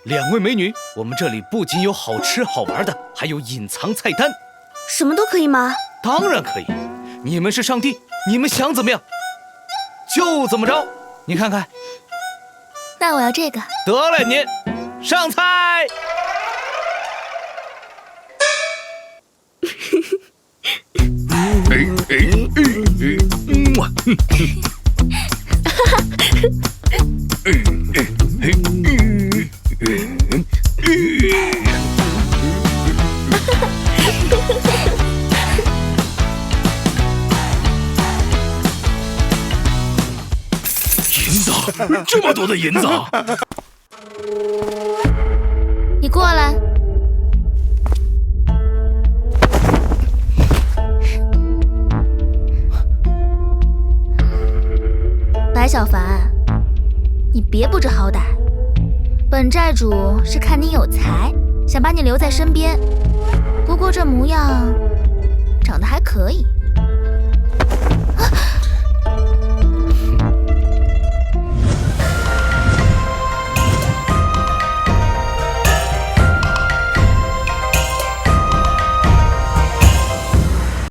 2位美女，我们这里不仅有好吃好玩的，还有隐藏菜单。什么都可以吗？当然可以，你们是上帝，你们想怎么样就怎么着。你看看。那我要这个。得嘞，您上菜。银子，这么多的银子！你过来。白小凡，你别不知好歹。本寨主是看你有才，想把你留在身边。不过这模样，长得还可以。